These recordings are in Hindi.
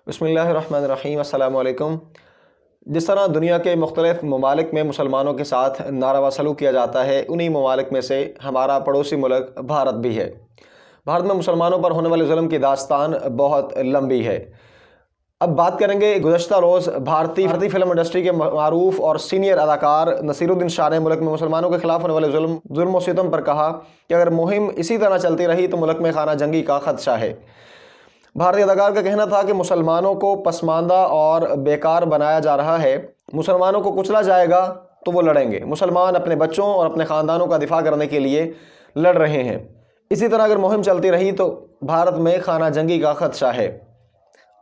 बिस्मिल्लाहिर्रहमानिर्रहीम अस्सलामु अलैकुम। जिस तरह दुनिया के मुख्तलिफ़ ममालिक में मुसलमानों के साथ नारवा सलूक किया जाता है, उन्हीं ममालिक में से हमारा पड़ोसी मुल्क भारत भी है। भारत में मुसलमानों पर होने वाले जुल्म की दास्तान बहुत लंबी है। अब बात करेंगे, गुज़श्ता रोज़ भारतीय फिल्म इंडस्ट्री के मारूफ और सीनियर अदाकार नसीरुद्दीन शाह ने मुल्क में मुसलमानों के खिलाफ होने वाले जुल्म व सितम पर कहा कि अगर मुहिम इसी तरह चलती रही तो मुल्क में खाना जंगी का खदशा है। भारतीय अदाकार का कहना था कि मुसलमानों को पसमानदा और बेकार बनाया जा रहा है। मुसलमानों को कुचला जाएगा तो वो लड़ेंगे। मुसलमान अपने बच्चों और अपने ख़ानदानों का दिफा करने के लिए लड़ रहे हैं। इसी तरह अगर मुहिम चलती रही तो भारत में खाना जंगी का खदशा है।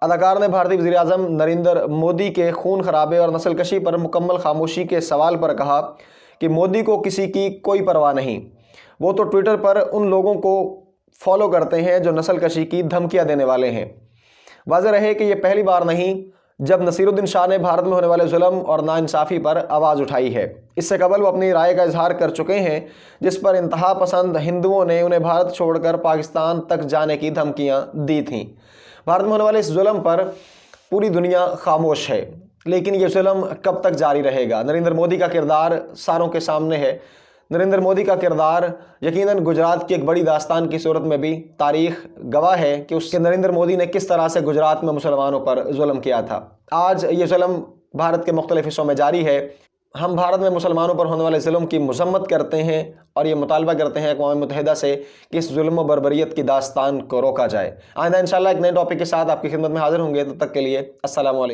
अदाकार ने भारतीय वज़ीर आज़म नरेंद्र मोदी के खून खराबे और नस्ल कशी पर मुकम्मल खामोशी के सवाल पर कहा कि मोदी को किसी की कोई परवाह नहीं। वो तो ट्विटर पर उन लोगों को फॉलो करते हैं जो नस्ल कशी की धमकियां देने वाले हैं। वाज़ेह रहे कि यह पहली बार नहीं जब नसीरुद्दीन शाह ने भारत में होने वाले जुल्म और नाइंसाफ़ी पर आवाज़ उठाई है। इससे कबल वो अपनी राय का इजहार कर चुके हैं, जिस पर इंतहा पसंद हिंदुओं ने उन्हें भारत छोड़कर पाकिस्तान तक जाने की धमकियां दी थीं। भारत में होने वाले इस जुल्म पर पूरी दुनिया खामोश है, लेकिन ये जुल्म कब तक जारी रहेगा? नरेंद्र मोदी का किरदार सारों के सामने है। नरेंद्र मोदी का किरदार यकीनन गुजरात की एक बड़ी दास्तान की सूरत में भी तारीख गवाह है कि उसके नरेंद्र मोदी ने किस तरह से गुजरात में मुसलमानों पर जुल्म किया था। आज ये जुल्म भारत के मुख्तलिफ हिस्सों में जारी है। हम भारत में मुसलमानों पर होने वाले जुल्म की मजम्मत करते हैं और ये मुतालबा करते हैं अक़वाम मुत्तहिदा से कि इस जुल्म व बर्बरियत की दास्तान को रोका जाए। आइंदा इंशाअल्लाह एक नए टॉपिक के साथ आपकी खिदमत में हाजिर होंगे। तब तक के लिए अस्सलामु अलैकुम।